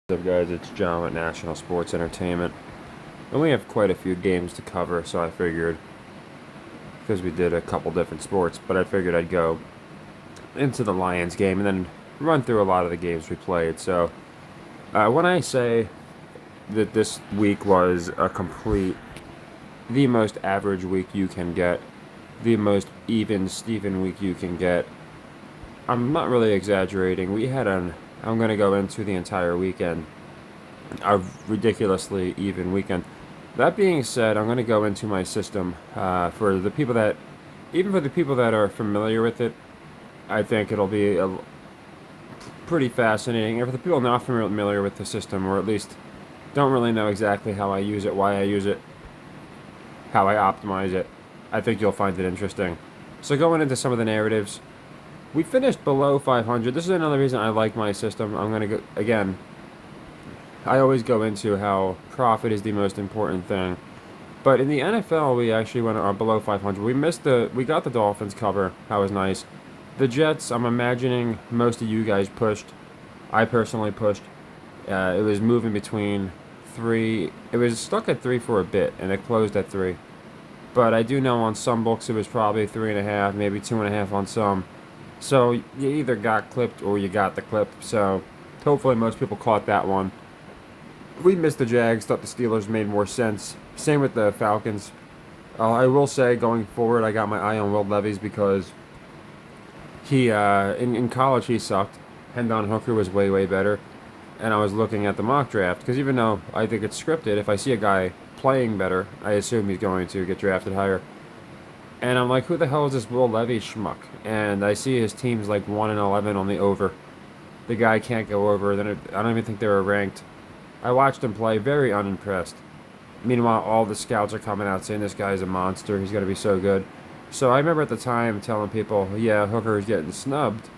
What's up, guys? It's John with National Sports Entertainment. And we have quite a few games to cover, so I figured, because we did a couple different sports, but I figured I'd go into the Lions game and then run through a lot of the games we played. So, when I say that this week was the most average week you can get, the most even Steven week you can get, I'm not really exaggerating. I'm going to go into the entire weekend, a ridiculously even weekend. That being said, I'm going to go into my system for the people that, even for the people that are familiar with it, I think it'll be pretty fascinating. And for the people not familiar with the system, or at least don't really know exactly how I use it, why I use it, how I optimize it, I think you'll find it interesting. So going into some of the narratives, we finished below 500. This is another reason I like my system. I'm going to go, again, I always go into how profit is the most important thing. But in the NFL, we actually went below 500. We got the Dolphins cover. That was nice. The Jets, I'm imagining most of you guys pushed. I personally pushed. It was moving between 3. It was stuck at 3 for a bit, and it closed at 3. But I do know on some books it was probably 3.5, maybe 2.5 on some. So you either got clipped or you got the clip. So hopefully most people caught that one. We missed the Jags. Thought the Steelers made more sense. Same with the Falcons. I will say going forward, I got my eye on Will Levis because he in college he sucked. Hendon Hooker was way better. And I was looking at the mock draft because even though I think it's scripted, if I see a guy playing better, I assume he's going to get drafted higher. And I'm like, who the hell is this Will Levis schmuck? And I see his team's like 1-11 on the over. The guy can't go over. Then I don't even think they were ranked. I watched him play, very unimpressed. Meanwhile, all the scouts are coming out saying this guy's a monster. He's going to be so good. So I remember at the time telling people, yeah, Hooker is getting snubbed.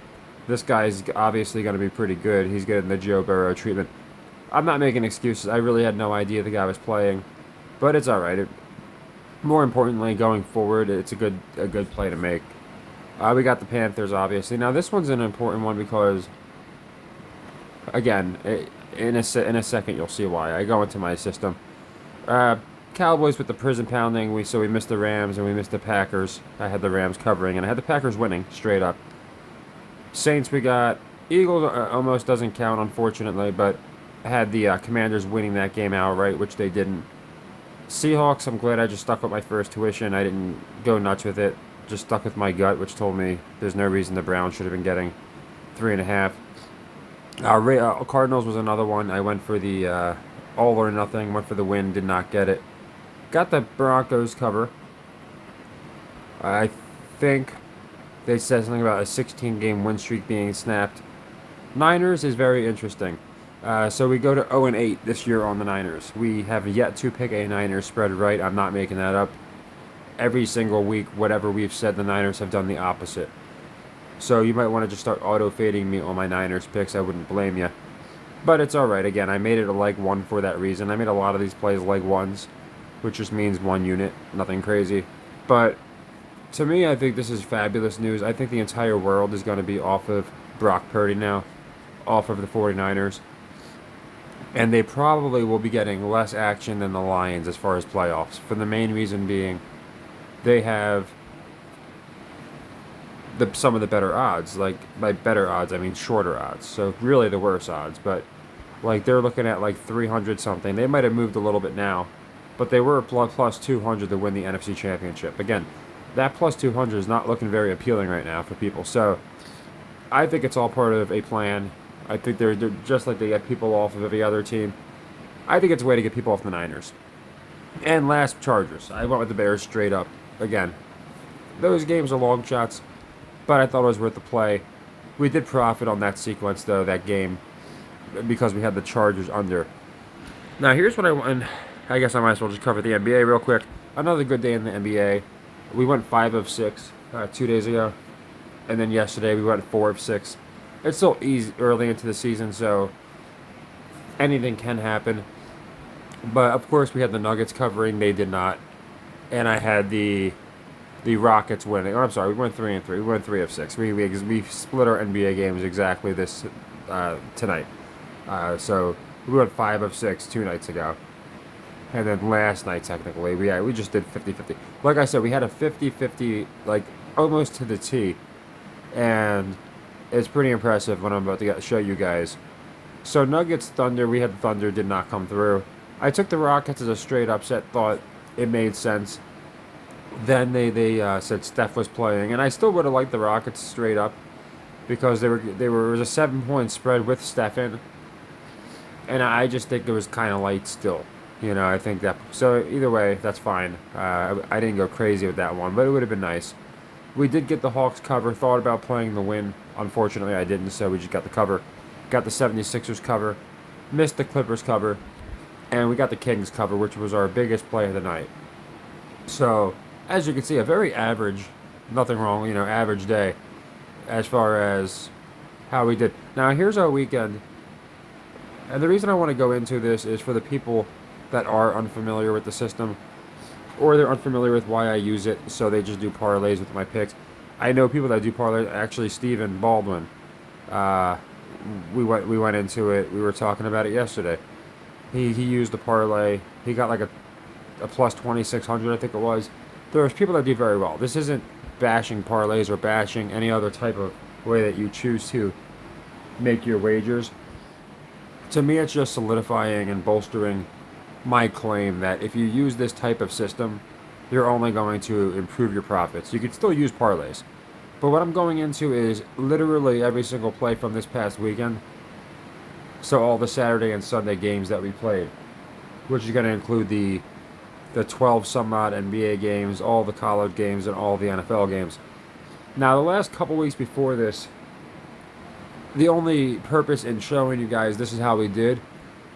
This guy's obviously going to be pretty good. He's getting the Joe Burrow treatment. I'm not making excuses. I really had no idea the guy was playing. But it's all right. More importantly, going forward, it's a good play to make. We got the Panthers, obviously. Now, this one's an important one because, again, in a second you'll see why. I go into my system. Cowboys with the prison pounding. We missed the Rams and we missed the Packers. I had the Rams covering and I had the Packers winning straight up. Saints we got. Eagles almost doesn't count, unfortunately, but I had the Commanders winning that game outright, which they didn't. Seahawks, I'm glad I just stuck with my first tuition. I didn't go nuts with it. Just stuck with my gut, which told me there's no reason the Browns should have been getting 3.5. Cardinals was another one. I went for the all or nothing. Went for the win. Did not get it. Got the Broncos cover. I think they said something about a 16-game win streak being snapped. Niners is very interesting. So we go to 0-8 this year on the Niners. We have yet to pick a Niners spread right. I'm not making that up. Every single week, whatever we've said, the Niners have done the opposite. So you might want to just start auto-fading me on my Niners picks. I wouldn't blame you. But it's alright. Again, I made it a leg one for that reason. I made a lot of these plays leg ones, which just means one unit. Nothing crazy. But to me, I think this is fabulous news. I think the entire world is going to be off of Brock Purdy now. Off of the 49ers. And they probably will be getting less action than the Lions as far as playoffs. For the main reason being, they have some of the better odds. Like, by better odds, I mean shorter odds. So really the worse odds. But, like, they're looking at like 300 something. They might have moved a little bit now. But they were plus 200 to win the NFC Championship. Again, that plus 200 is not looking very appealing right now for people. So, I think it's all part of a plan. I think they're just like they get people off of every other team. I think it's a way to get people off the Niners. And last, Chargers. I went with the Bears straight up. Again, those games are long shots, but I thought it was worth the play. We did profit on that sequence, though, that game, because we had the Chargers under. Now, here's what I want. I guess I might as well just cover the NBA real quick. Another good day in the NBA. We went 5 of 6 2 days ago. And then yesterday we went 4 of 6. It's still early into the season, so anything can happen. But of course, we had the Nuggets covering; they did not. And I had the Rockets winning. Oh, I'm sorry, we went 3 and 3. We went 3 of 6. We split our NBA games exactly this tonight. So We went 5 of 6 2 nights ago. And then last night, technically, we just did 50-50. Like I said, we had a 50-50, like, almost to the T. And it's pretty impressive what I'm about to show you guys. So Nuggets, Thunder, we had the Thunder, did not come through. I took the Rockets as a straight upset, thought it made sense. Then they said Steph was playing, and I still would have liked the Rockets straight up because it was a 7 point spread with Steph in, and I just think it was kind of light still. I think that, so either way, that's fine. I didn't go crazy with that one, but it would have been nice. We did get the Hawks cover. Thought about playing the win. Unfortunately, I didn't, so we just got the cover. Got the 76ers cover. Missed the Clippers cover. And we got the Kings cover, which was our biggest play of the night. So, as you can see, a very average, nothing wrong, average day as far as how we did. Now, here's our weekend. And the reason I want to go into this is for the people that are unfamiliar with the system, or they're unfamiliar with why I use it, so they just do parlays with my picks. I know people that do parlays. Actually, Stephen Baldwin, we went into it. We were talking about it yesterday. He used the parlay. He got like a plus 2,600, I think it was. There's people that do very well. This isn't bashing parlays or bashing any other type of way that you choose to make your wagers. To me, it's just solidifying and bolstering my claim that if you use this type of system, you're only going to improve your profits. You could still use parlays. But what I'm going into is literally every single play from this past weekend. So all the Saturday and Sunday games that we played, which is going to include the 12 some odd NBA games, all the college games, and all the NFL games. Now, the last couple weeks before this, the only purpose in showing you guys this is how we did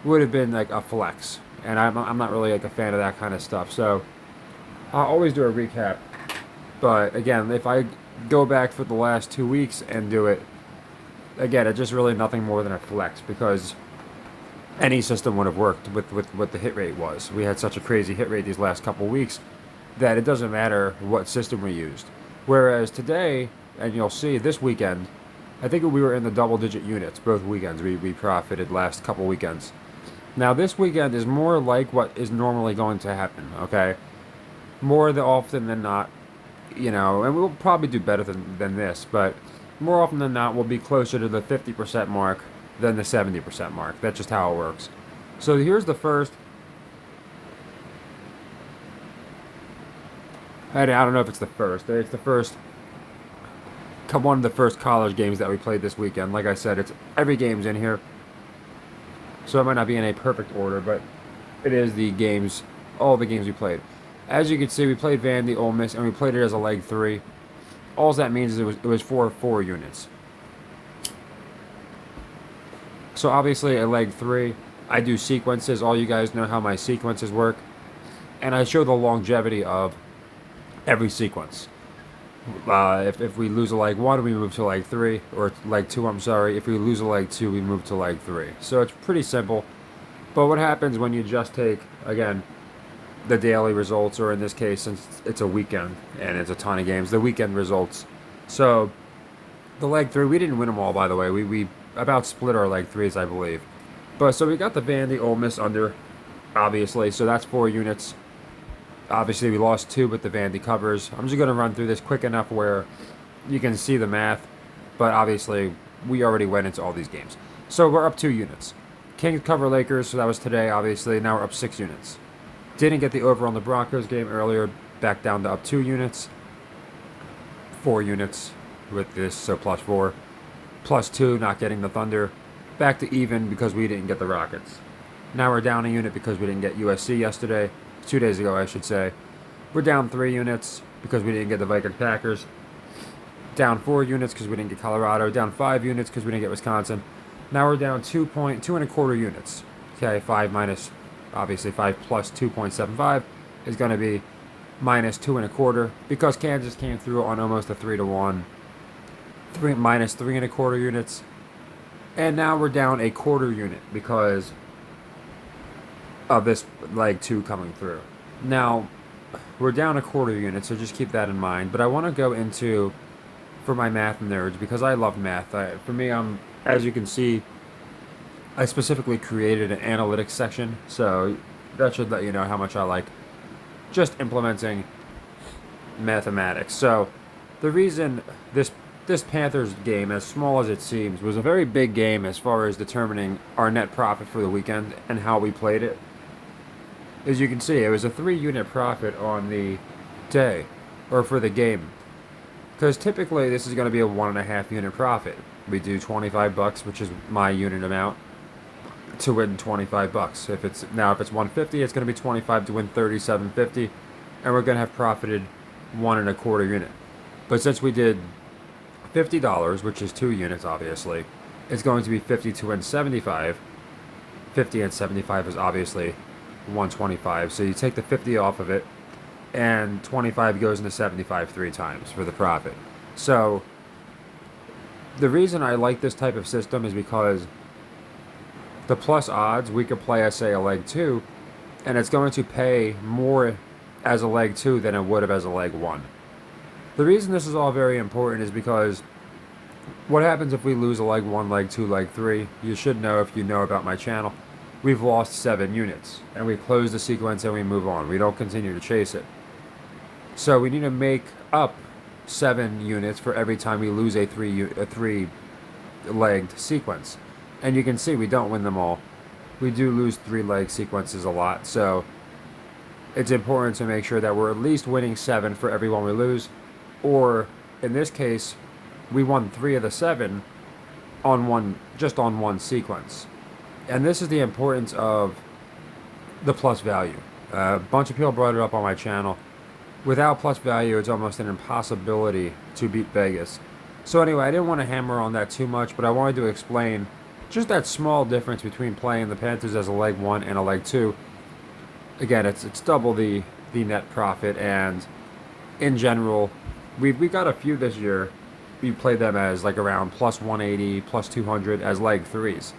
would have been like a flex. And I'm not really like a fan of that kind of stuff. So I'll always do a recap. But again, if I go back for the last 2 weeks and do it, again, it's just really nothing more than a flex because any system would have worked with what the hit rate was. We had such a crazy hit rate these last couple weeks that it doesn't matter what system we used. Whereas today, and you'll see this weekend, I think we were in the double-digit units both weekends. We profited last couple weekends. Now, this weekend is more like what is normally going to happen, okay? More often than not, and we'll probably do better than this, but more often than not, we'll be closer to the 50% mark than the 70% mark. That's just how it works. So here's the first. I don't know if it's the first. It's the first. One of the first college games that we played this weekend. Like I said, it's every game's in here. So it might not be in a perfect order, but it is all the games we played. As you can see, we played Vandy, Ole Miss, and we played it as a leg 3. All that means is it was 4 units. So obviously a leg 3, I do sequences. All you guys know how my sequences work. And I show the longevity of every sequence. If we lose a leg 1, we move to leg 3, or leg 2, I'm sorry. If we lose a leg 2, we move to leg 3. So it's pretty simple. But what happens when you just take, again, the daily results, or in this case, since it's a weekend and it's a ton of games, the weekend results. So the leg 3, we didn't win them all, by the way. We about split our leg 3s, I believe. But so we got the Vandy Ole Miss under, obviously. So that's 4 units. Obviously, we lost 2, but the Vandy covers. I'm just going to run through this quick enough where you can see the math. But obviously, we already went into all these games. So we're up 2 units. Kings cover Lakers, so that was today, obviously. Now we're up 6 units. Didn't get the over on the Broncos game earlier. Back down to up 2 units. 4 units with this, so plus 4. Plus 2, not getting the Thunder. Back to even because we didn't get the Rockets. Now we're down a unit because we didn't get USC yesterday. 2 days ago, I should say. We're down 3 units because we didn't get the Vikings Packers. Down 4 units because we didn't get Colorado. Down 5 units because we didn't get Wisconsin. Now we're down 2.25 units. Okay, 5 minus, obviously 5 plus 2.75 is going to be minus 2.25 because Kansas came through on almost a 3-1. Minus 3.25 units. And now we're down a quarter unit because of this leg 2 coming through. Now, we're down a quarter unit, so just keep that in mind. But I want to go into, for my math nerds, because I love math. For me, as you can see, I specifically created an analytics section, so that should let you know how much I like just implementing mathematics. So the reason this Panthers game, as small as it seems, was a very big game as far as determining our net profit for the weekend and how we played it. As you can see, it was a 3-unit profit on the day, or for the game. Because typically this is going to be a 1.5-unit profit. We do $25, which is my unit amount, to win $25. If it's 150, it's going to be 25 to win 37.50, and we're going to have profited 1.25 unit. But since we did $50, which is 2 units, obviously, it's going to be 50 to win 75. 50 and 75 is obviously 125. So you take the 50 off of it, and 25 goes into 75 3 times for the profit. So the reason I like this type of system is because the plus odds, we could play as, say, a leg 2, and it's going to pay more as a leg 2 than it would have as a leg 1. The reason this is all very important is because what happens if we lose a leg 1, leg 2, leg 3? You should know if you know about my channel. We've lost 7 units, and we close the sequence and we move on. We don't continue to chase it. So we need to make up 7 units for every time we lose a 3-legged sequence. And you can see we don't win them all. We do lose 3-leg sequences a lot, so it's important to make sure that we're at least winning 7 for every one we lose. Or, in this case, we won 3 of the 7 on one sequence. And this is the importance of the plus value. A bunch of people brought it up on my channel. Without plus value, it's almost an impossibility to beat Vegas. So anyway, I didn't want to hammer on that too much, but I wanted to explain just that small difference between playing the Panthers as a leg 1 and a leg 2. Again, it's double the net profit, and in general, we got a few this year. We played them as like around plus 180, plus 200 as leg 3s.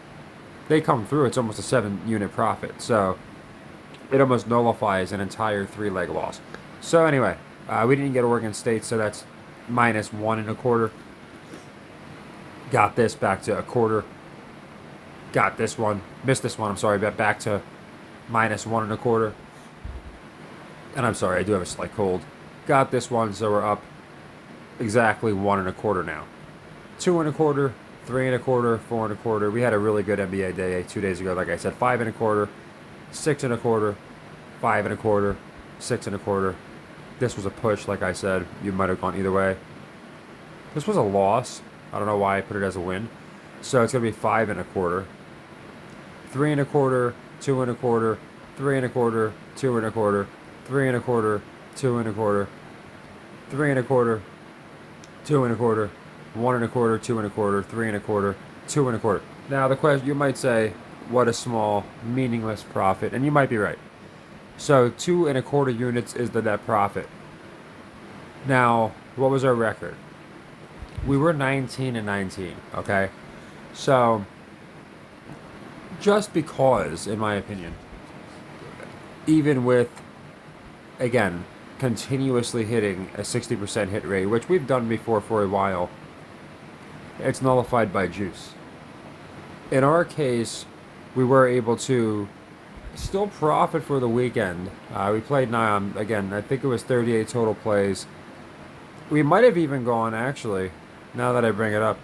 They come through, it's almost a 7-unit profit, so it almost nullifies an entire 3-leg loss. So anyway, we didn't get Oregon State, so that's minus 1.25. Got this back to a quarter. Got this one, missed this one, I'm sorry, but back to minus 1.25. And I'm sorry, I do have a slight cold. Got this one, so we're up exactly 1.25 now. 2.25, 3.25, 4.25. We had a really good NBA day 2 days ago, like I said. 5.25, 6.25, 5.25, 6.25. This was a push, like I said. You might have gone either way. This was a loss. I don't know why I put it as a win. So it's going to be 5.25. 3.25, 2.25, 3.25, 2.25, 3.25, 2.25, 3.25, 2.25, 1.25, 2.25, 3.25, 2.25. Now the question, you might say, what a small, meaningless profit, and you might be right. So 2.25 units is the net profit. Now, what was our record? We were 19-19, okay? So, just because, in my opinion, even with, again, continuously hitting a 60% hit rate, which we've done before for a while, it's nullified by juice. In our case, we were able to still profit for the weekend. We played, again, I think it was 38 total plays. We might have even gone, actually, now that I bring it up,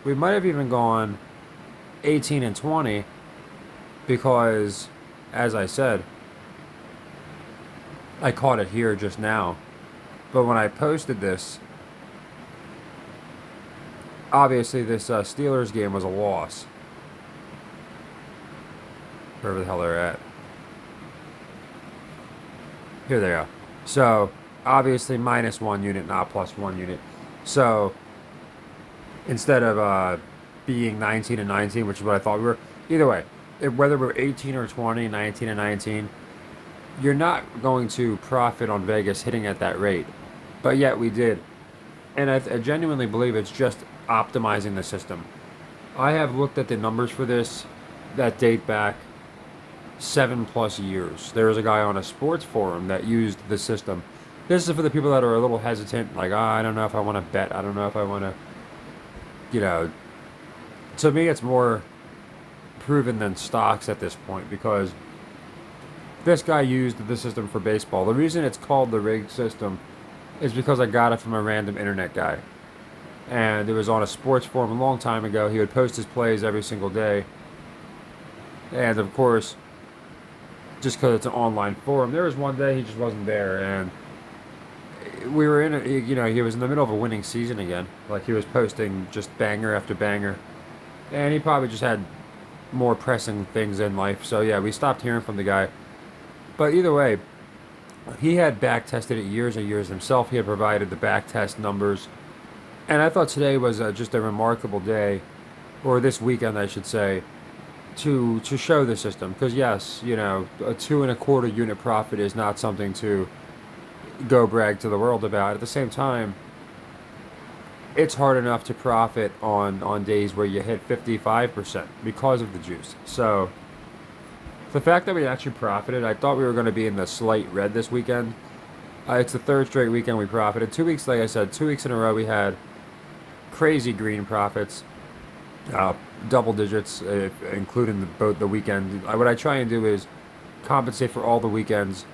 we might have even gone 18-20 because, as I said, I caught it here just now. But when I posted this, obviously this Steelers game was a loss. Wherever the hell they're at. Here they are. So, obviously minus 1 unit, not plus 1 unit. So, instead of being 19-19, which is what I thought we were, either way, whether we're 18 or 20, 19-19, you're not going to profit on Vegas hitting at that rate. But yet we did. And I genuinely believe it's just optimizing the system. I have looked at the numbers for this that date back 7+ years. There was a guy on a sports forum that used the system. This is for the people that are a little hesitant, like, I don't know if I want to bet. I don't know if I want to, to me, it's more proven than stocks at this point because this guy used the system for baseball. The reason it's called the rigged system is because I got it from a random internet guy. And it was on a sports forum a long time ago. He would post his plays every single day. And of course, just because it's an online forum, there was one day he just wasn't there. And we were in it, you know, he was in the middle of a winning season again. Like he was posting just banger after banger. And he probably just had more pressing things in life. So yeah, we stopped hearing from the guy. But either way, he had back tested it years and years himself. He had provided the back test numbers. And I thought today was just a remarkable day, or this weekend, I should say, to show the system. Because yes, you know, a 2.25 unit profit is not something to go brag to the world about. At the same time, it's hard enough to profit on days where you hit 55% because of the juice. So the fact that we actually profited, I thought we were going to be in the slight red this weekend. It's the third straight weekend we profited. 2 weeks, like I said, 2 weeks in a row we had crazy green profits, double digits, including both the weekend. What I try and do is compensate for all the weekends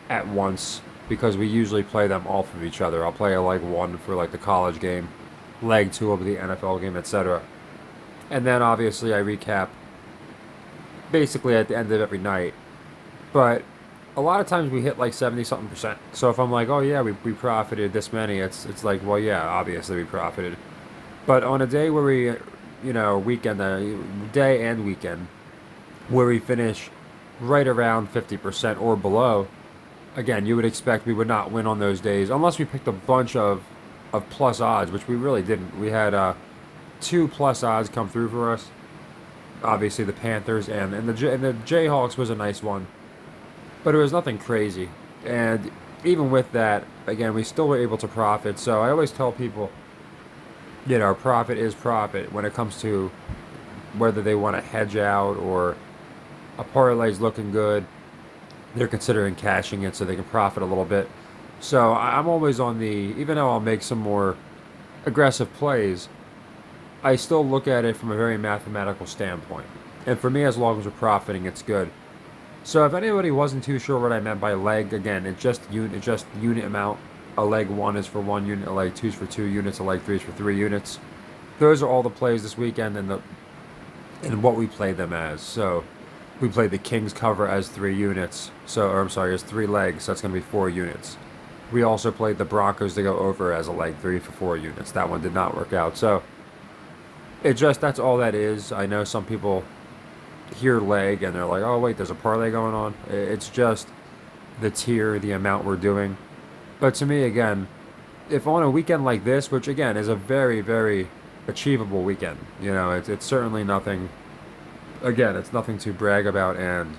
at once because we usually play them off of each other. I'll play a leg one for like the college game, leg two of the NFL game, etc. And then obviously I recap basically at the end of every night. But a lot of times we hit like 70 something percent. So if I'm like, oh yeah, we profited this many, it's like, well yeah, obviously we profited. But on a day where we, you know, weekend, day and weekend, where we finish right around 50% or below, again, you would expect we would not win on those days unless we picked a bunch of plus odds, which we really didn't. We had 2 plus odds come through for us. Obviously the Panthers and the Jayhawks was a nice one. But it was nothing crazy. And even with that, again, we still were able to profit. So I always tell people, you know, profit is profit when it comes to whether they want to hedge out or a parlay's looking good. They're considering cashing it so they can profit a little bit. So I'm always on the, even though I'll make some more aggressive plays, I still look at it from a very mathematical standpoint. And for me, as long as we're profiting, it's good. So if anybody wasn't too sure what I meant by leg, again, it's just unit amount. A leg 1 is for 1 unit, a leg 2 is for 2 units, a leg 3 is for 3 units. Those are all the plays this weekend and what we played them as. So we played the Kings cover as 3 units. As 3 legs. So that's going to be 4 units. We also played the Broncos to go over as a leg 3 for 4 units. That one did not work out. So that's all that is. I know some people hear leg and they're like, oh wait, there's a parlay going on. It's just the tier, the amount we're doing. But to me, again, if on a weekend like this, which again is a very, very achievable weekend, you know, it's certainly nothing, again, it's nothing to brag about and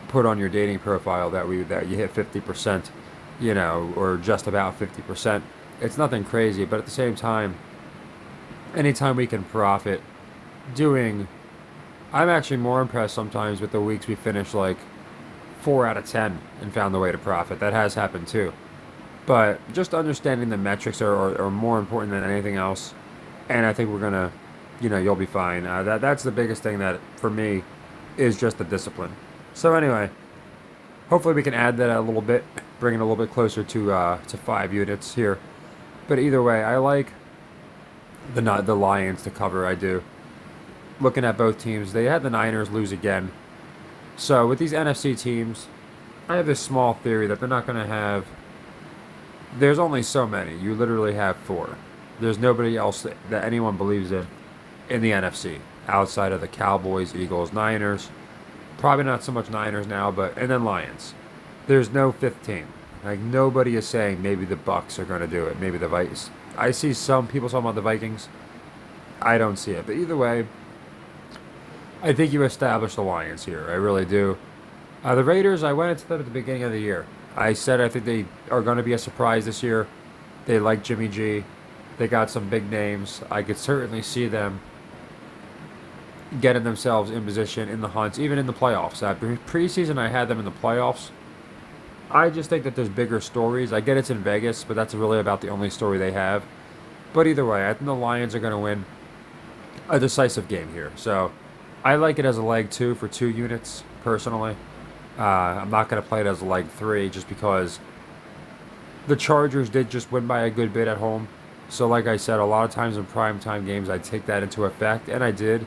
put on your dating profile that you hit 50%, you know, or just about 50%. It's nothing crazy, but at the same time, anytime we can profit doing, I'm actually more impressed sometimes with the weeks we finish like 4 out of 10 and found the way to profit. That has happened too. But just understanding the metrics are more important than anything else. And I think we're going to, you know, you'll be fine. That's the biggest thing that, for me, is just the discipline. So anyway, hopefully we can add that a little bit, bring it a little bit closer to 5 units here. But either way, I like the Lions to cover, I do. Looking at both teams, they had the Niners lose again. So with these NFC teams, I have this small theory that they're not going to have, there's only so many. You literally have 4. There's nobody else that anyone believes in the NFC outside of the Cowboys, Eagles, Niners. Probably not so much Niners now, and then Lions. There's no 5th team. Like, nobody is saying maybe the Bucks are going to do it. Maybe the Vikings. I see some people talking about the Vikings. I don't see it. But either way, I think you established the Lions here. I really do. The Raiders, I went into them at the beginning of the year. I said I think they are going to be a surprise this year. They like Jimmy G. They got some big names. I could certainly see them getting themselves in position in the hunt, even in the playoffs. Preseason, I had them in the playoffs. I just think that there's bigger stories. I get it's in Vegas, but that's really about the only story they have. But either way, I think the Lions are going to win. a decisive game here. So I like it as a leg 2 for 2 units, personally. I'm not going to play it as a leg 3 just because the Chargers did just win by a good bit at home. So, like I said, a lot of times in primetime games, I take that into effect, and I did.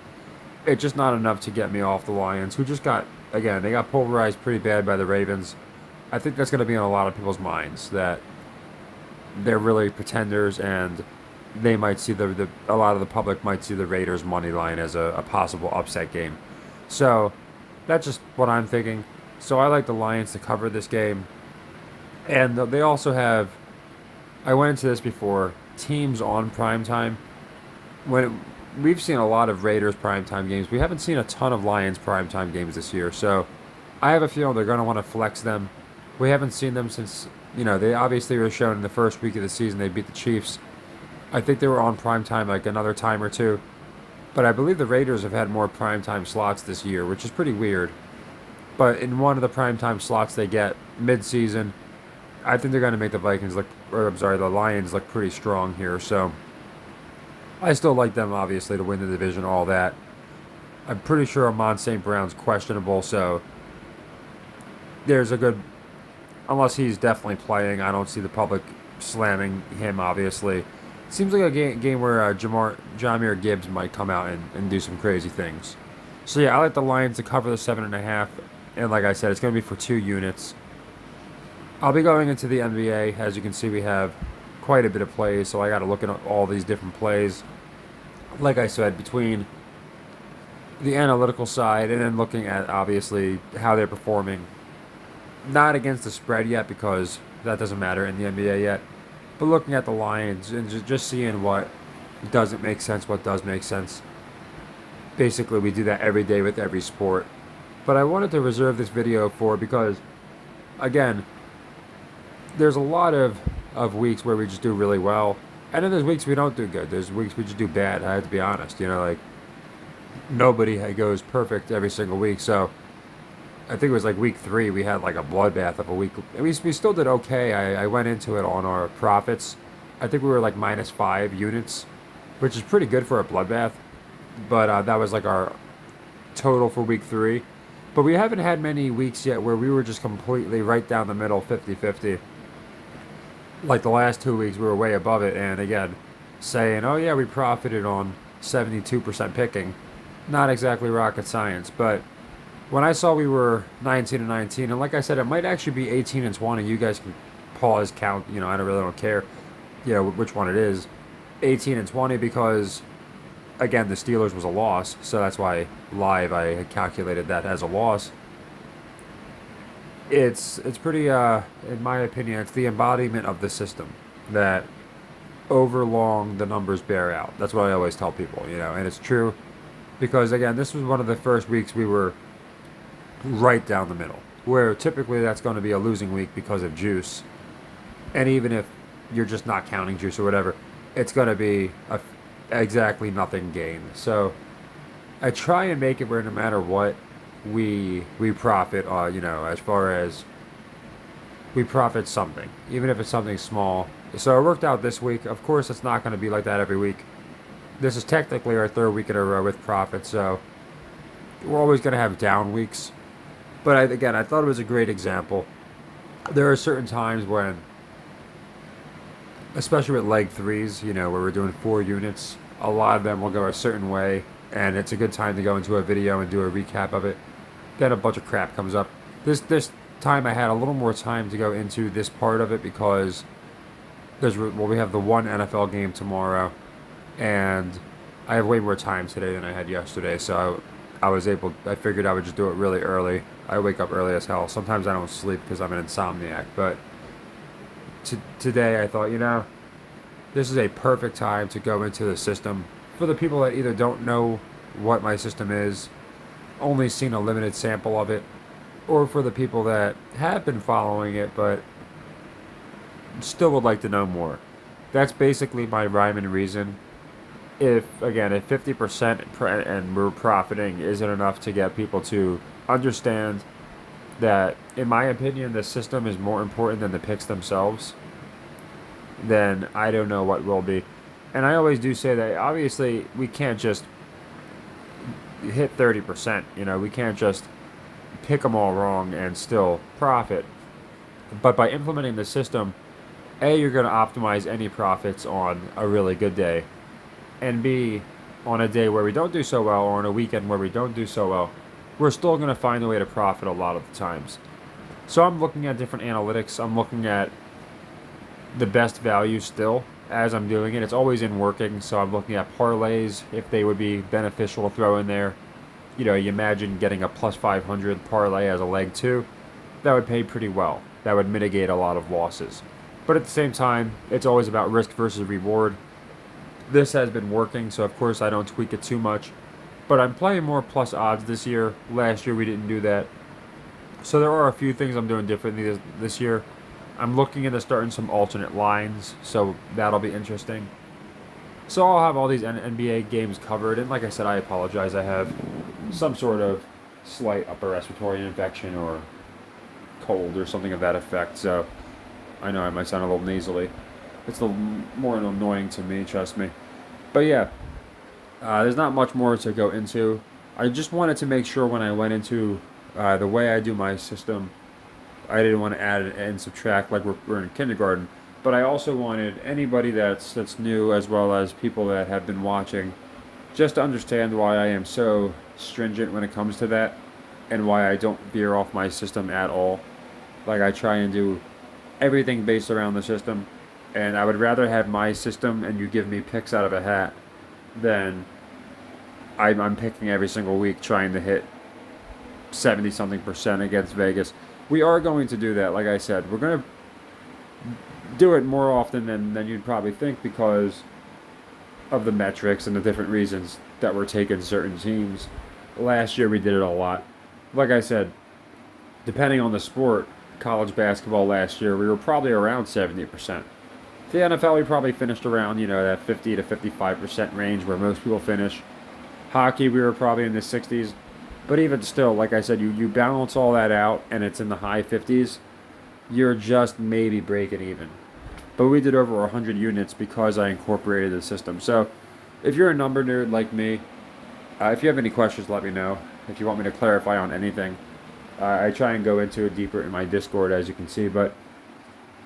It's just not enough to get me off the Lions, who just got, again, they got pulverized pretty bad by the Ravens. I think that's going to be in a lot of people's minds that they're really pretenders, and they might see a lot of the public might see the Raiders money line as a possible upset game. So that's just what I'm thinking. So I like the Lions to cover this game, and they also have. I went into this before. Teams on primetime. We've seen a lot of Raiders primetime games, we haven't seen a ton of Lions primetime games this year. So I have a feeling they're going to want to flex them. We haven't seen them since, they obviously were shown in the first week of the season. They beat the Chiefs. I think they were on primetime like another time or two. But I believe the Raiders have had more primetime slots this year, which is pretty weird. But in one of the primetime slots they get mid-season, I think they're going to make the the Lions look pretty strong here. So I still like them, obviously, to win the division, all that. I'm pretty sure Amon St. Brown's questionable, so there's a good. Unless he's definitely playing, I don't see the public slamming him, obviously. Seems like a game where Jahmyr Gibbs might come out and do some crazy things. So, yeah, I like the Lions to cover the 7.5. And like I said, it's going to be for 2 units. I'll be going into the NBA. As you can see, we have quite a bit of plays, so I got to look at all these different plays. Like I said, between the analytical side and then looking at, obviously, how they're performing. Not against the spread yet because that doesn't matter in the NBA yet. But looking at the Lions and just seeing what doesn't make sense, what does make sense. Basically, we do that every day with every sport. But I wanted to reserve this video because, again, there's a lot of weeks where we just do really well. And then there's weeks we don't do good. There's weeks we just do bad, I have to be honest. Nobody goes perfect every single week. So I think it was like week 3, we had like a bloodbath of a week. We still did okay. I went into it on our profits. I think we were like -5 units, which is pretty good for a bloodbath. But that was like our total for week 3. But we haven't had many weeks yet where we were just completely right down the middle, 50-50. Like the last 2 weeks, we were way above it. And again, saying, oh yeah, we profited on 72% picking. Not exactly rocket science, but when I saw we were 19-19, and like I said, it might actually be 18-20. You guys can pause, count. I don't care. Which one it is. 18-20 because, again, the Steelers was a loss, so that's why live I had calculated that as a loss. It's pretty, in my opinion, it's the embodiment of the system that over long the numbers bear out. That's what I always tell people, and it's true because, again, this was one of the first weeks we were right down the middle, where typically that's going to be a losing week because of juice. And even if you're just not counting juice or whatever, it's going to be exactly nothing gained. So I try and make it where no matter what, we profit, as far as we profit something, even if it's something small. So it worked out this week. Of course, it's not going to be like that every week. This is technically our 3rd week in a row with profit, so we're always going to have down weeks. But I thought it was a great example. There are certain times when, especially with leg 3s, where we're doing 4 units, a lot of them will go a certain way, and it's a good time to go into a video and do a recap of it. Then a bunch of crap comes up. This time I had a little more time to go into this part of it because we have the one NFL game tomorrow, and I have way more time today than I had yesterday, so I figured I would just do it really early. I wake up early as hell. Sometimes I don't sleep because I'm an insomniac, but today I thought, this is a perfect time to go into the system. For the people that either don't know what my system is, only seen a limited sample of it, or for the people that have been following it but still would like to know more. That's basically my rhyme and reason. If 50% and we're profiting isn't enough to get people to understand that, in my opinion, the system is more important than the picks themselves, then I don't know what will be. And I always do say that, obviously, we can't just hit 30%. We can't just pick them all wrong and still profit. But by implementing the system, A, you're going to optimize any profits on a really good day, and B, on a day where we don't do so well, or on a weekend where we don't do so well, we're still going to find a way to profit a lot of the times. So I'm looking at different analytics. I'm looking at the best value still as I'm doing it. It's always in working, so I'm looking at parlays, if they would be beneficial to throw in there. You imagine getting a plus 500 parlay as a leg 2. That would pay pretty well. That would mitigate a lot of losses. But at the same time, it's always about risk versus reward. This has been working, so of course I don't tweak it too much. But I'm playing more plus odds this year. Last year we didn't do that. So there are a few things I'm doing differently this year. I'm looking into starting some alternate lines, so that'll be interesting. So I'll have all these NBA games covered, and like I said, I apologize. I have some sort of slight upper respiratory infection or cold or something of that effect, so I know I might sound a little nasally. It's a little more annoying to me, trust me. But yeah, there's not much more to go into. I just wanted to make sure when I went into the way I do my system, I didn't want to add and subtract like we're in kindergarten. But I also wanted anybody that's new, as well as people that have been watching, just to understand why I am so stringent when it comes to that, and why I don't veer off my system at all. Like, I try and do everything based around the system, and I would rather have my system and you give me picks out of a hat than I'm picking every single week trying to hit 70-something% against Vegas. We are going to do that, like I said. We're going to do it more often than you'd probably think, because of the metrics and the different reasons that we're taking certain teams. Last year we did it a lot. Like I said, depending on the sport, college basketball last year, we were probably around 70%. The NFL, we probably finished around, that 50 to 55% range where most people finish. Hockey, we were probably in the 60s. But even still, like I said, you balance all that out and it's in the high 50s, you're just maybe breaking even. But we did over 100 units because I incorporated the system. So if you're a number nerd like me, if you have any questions, let me know. If you want me to clarify on anything, I try and go into it deeper in my Discord, as you can see. But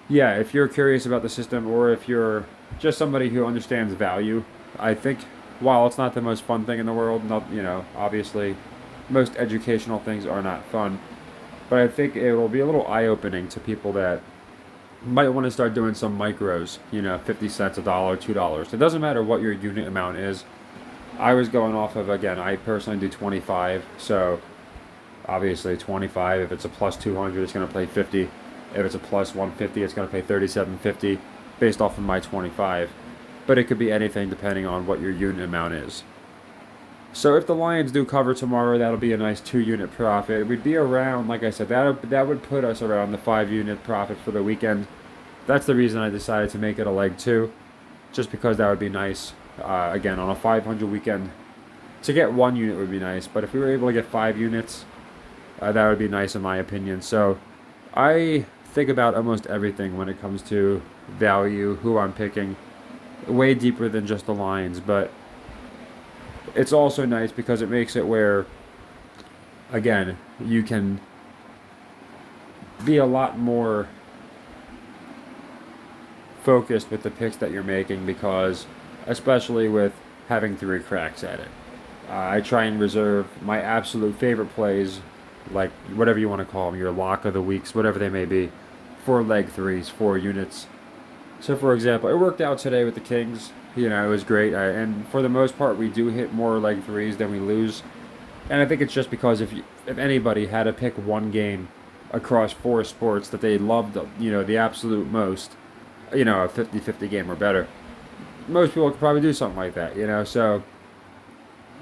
yeah, if you're curious about the system, or if you're just somebody who understands value, I think while it's not the most fun thing in the world, obviously most educational things are not fun, but I think it will be a little eye-opening to people that might want to start doing some micros, 50 cents, $1, $2. It doesn't matter what your unit amount is. I was going off of, again, I personally do 25, so obviously 25, if it's a plus 200, it's going to play 50. If it's a plus 150, it's going to pay 37.50 based off of my 25. But it could be anything depending on what your unit amount is. So if the Lions do cover tomorrow, that'll be a nice 2-unit profit. We'd be around, like I said, that would put us around the 5-unit profit for the weekend. That's the reason I decided to make it a leg 2, just because that would be nice. Again, on a 500 weekend, to get 1 unit would be nice, but if we were able to get 5 units, that would be nice in my opinion. So I think about almost everything when it comes to value, who I'm picking, way deeper than just the lines. But it's also nice because it makes it where, again, you can be a lot more focused with the picks that you're making, because especially with having 3 cracks at it, I try and reserve my absolute favorite plays, like whatever you want to call them, your lock of the weeks, whatever they may be, for leg 3s, 4 units. So for example, it worked out today with the Kings. It was great, and for the most part, we do hit more leg 3s than we lose. And I think it's just because if anybody had to pick one game across 4 sports that they loved, the absolute most, a 50-50 game or better, most people could probably do something like that, So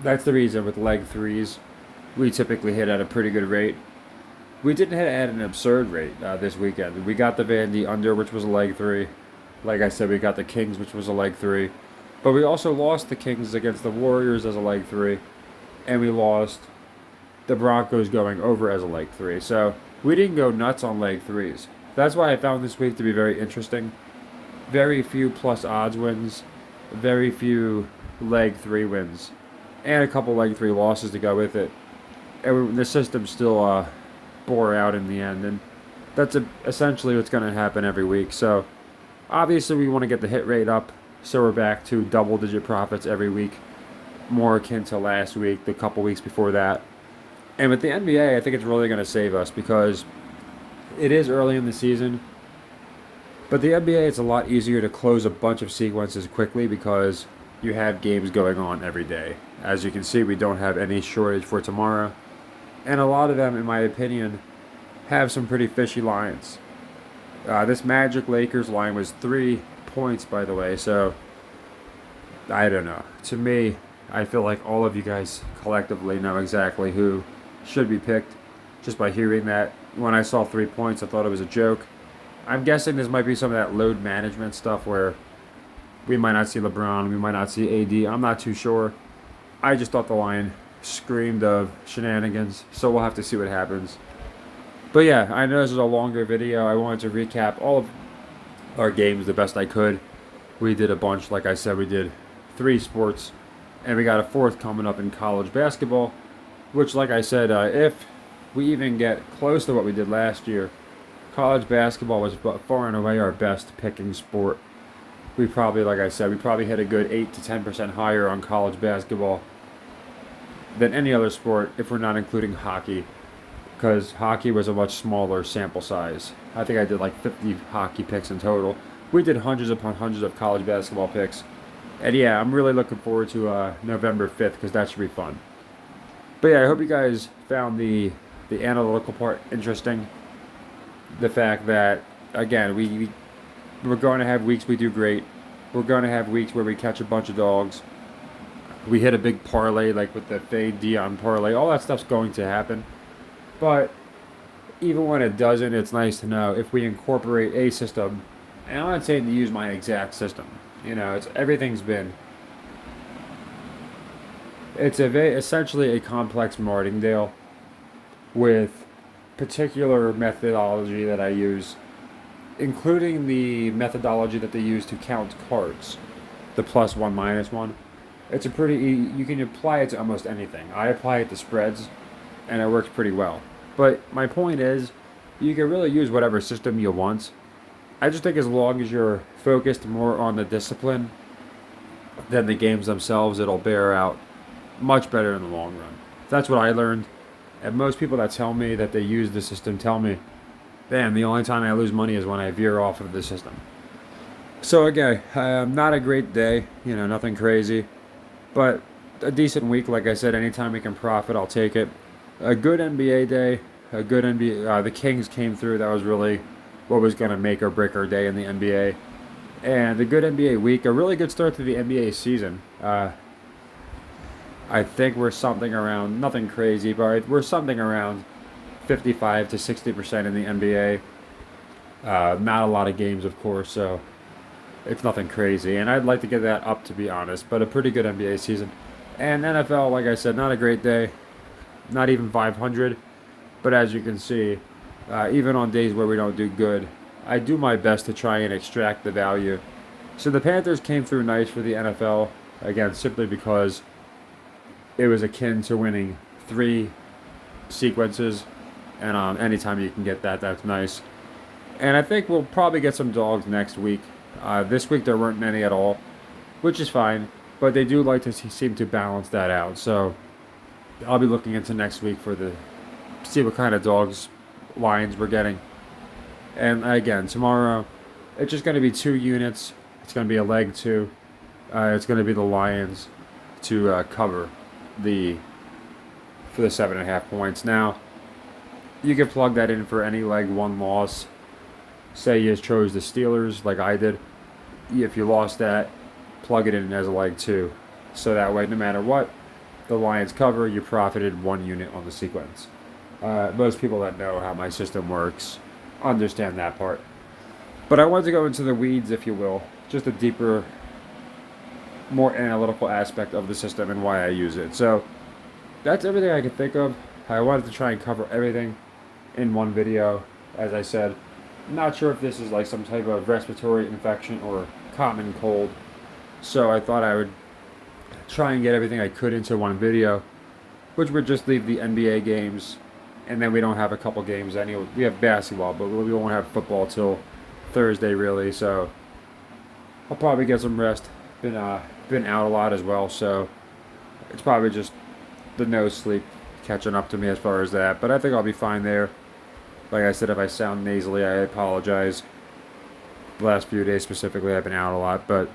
that's the reason with leg 3s, we typically hit at a pretty good rate. We didn't hit at an absurd rate this weekend. We got the Vandy under, which was a leg 3. Like I said, we got the Kings, which was a leg 3. But we also lost the Kings against the Warriors as a leg 3. And we lost the Broncos going over as a leg 3. So we didn't go nuts on leg 3s. That's why I found this week to be very interesting. Very few plus odds wins. Very few leg 3 wins. and a couple leg 3 losses to go with it. And the system still bore out in the end, and that's essentially what's going to happen every week. So obviously we want to get the hit rate up, so we're back to double-digit profits every week, more akin to last week, the couple weeks before that. And with the NBA, I think it's really going to save us because it is early in the season. But the NBA, it's a lot easier to close a bunch of sequences quickly because you have games going on every day. As you can see, we don't have any shortage for tomorrow. And a lot of them, in my opinion, have some pretty fishy lines. This Magic Lakers line was 3 points, by the way, so I don't know. To me, I feel like all of you guys collectively know exactly who should be picked just by hearing that. When I saw 3 points, I thought it was a joke. I'm guessing this might be some of that load management stuff where we might not see LeBron, we might not see AD. I'm not too sure. I just thought the line screamed of shenanigans, so we'll have to see what happens. But yeah, I know this is a longer video. I wanted to recap all of our games the best I could. We did a bunch, like I said, we did 3 sports, and we got a 4th coming up in college basketball, which, like I said, if we even get close to what we did last year, college basketball was far and away our best picking sport. We probably, like I said, we probably hit a good 8 to 10% higher on college basketball than any other sport, if we're not including hockey, because hockey was a much smaller sample size. I think I did like 50 hockey picks in total. We did hundreds upon hundreds of college basketball picks. And yeah, I'm really looking forward to November 5th, because that should be fun. But yeah, I hope you guys found the analytical part interesting. The fact that, again, we're going to have weeks we do great. We're going to have weeks where we catch a bunch of dogs. We hit a big parlay, like with the Fade Dion parlay. All that stuff's going to happen. But even when it doesn't, it's nice to know if we incorporate a system. And I'm not saying to use my exact system. You know, it's essentially a complex martingale with particular methodology that I use, including the methodology that they use to count cards, the +1, -1. It's you can apply it to almost anything. I apply it to spreads, and it works pretty well. But my point is, you can really use whatever system you want. I just think as long as you're focused more on the discipline than the games themselves, it'll bear out much better in the long run. That's what I learned. And most people that tell me that they use the system tell me, man, the only time I lose money is when I veer off of the system. So again, not a great day, nothing crazy, but a decent week. Like I said, anytime we can profit, I'll take it. A good NBA day, the Kings came through. That was really what was going to make or break our day in the NBA. And a good NBA week, a really good start to the NBA season. I think we're something around, nothing crazy, but we're something around 55 to 60% in the NBA. Not a lot of games, of course, so it's nothing crazy. And I'd like to get that up, to be honest, but a pretty good NBA season. And NFL, like I said, not a great day. Not even 500. But as you can see, even on days where we don't do good, I do my best to try and extract the value. So the Panthers came through nice for the NFL, again, simply because it was akin to winning 3 sequences, and anytime you can get that, that's nice. And I think we'll probably get some dogs next week. This week there weren't many at all, which is fine, but they do like to seem to balance that out. So I'll be looking into next week see what kind of dogs lines we're getting. And again, tomorrow it's just going to be 2 units. It's going to be a leg 2. It's going to be the Lions to cover for the 7.5 points. Now, you can plug that in for any leg 1 loss. Say you chose the Steelers like I did. If you lost that, plug it in as a leg 2. So that way, no matter what, the Lions cover, you profited 1 unit on the sequence. Most people that know how my system works understand that part. But I wanted to go into the weeds, if you will, just a deeper, more analytical aspect of the system and why I use it. So that's everything I could think of. I wanted to try and cover everything in one video. As I said, I'm not sure if this is like some type of respiratory infection or common cold, so I thought I would try and get everything I could into one video, which would just leave the NBA games, and then we don't have a couple games anyway. We have basketball, but we won't have football till Thursday really. So I'll probably get some rest. Been out a lot as well, so it's probably just the no sleep catching up to me as far as that. But I think I'll be fine there. Like I said, if I sound nasally, I apologize. The last few days specifically, I've been out a lot, but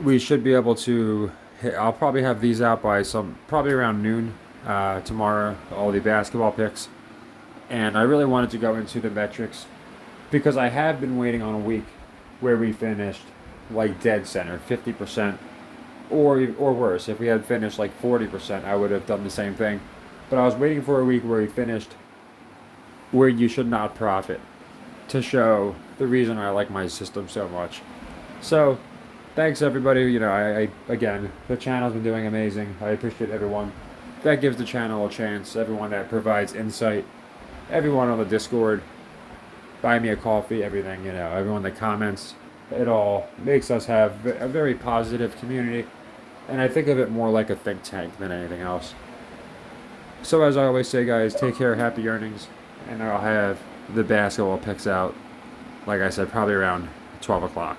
we should be able to. I'll probably have these out by probably around noon tomorrow. All the basketball picks, and I really wanted to go into the metrics because I have been waiting on a week where we finished like dead center, 50%, or worse. If we had finished like 40%, I would have done the same thing. But I was waiting for a week where we finished where you should not profit to show the reason I like my system so much. So, thanks everybody. You know, I again, the channel's been doing amazing. I appreciate everyone that gives the channel a chance, everyone that provides insight, everyone on the Discord, buy me a coffee, everything, you know, everyone that comments. It all makes us have a very positive community, and I think of it more like a think tank than anything else. So as I always say, guys, take care, happy earnings, and I'll have the basketball picks out, like I said, probably around 12 o'clock.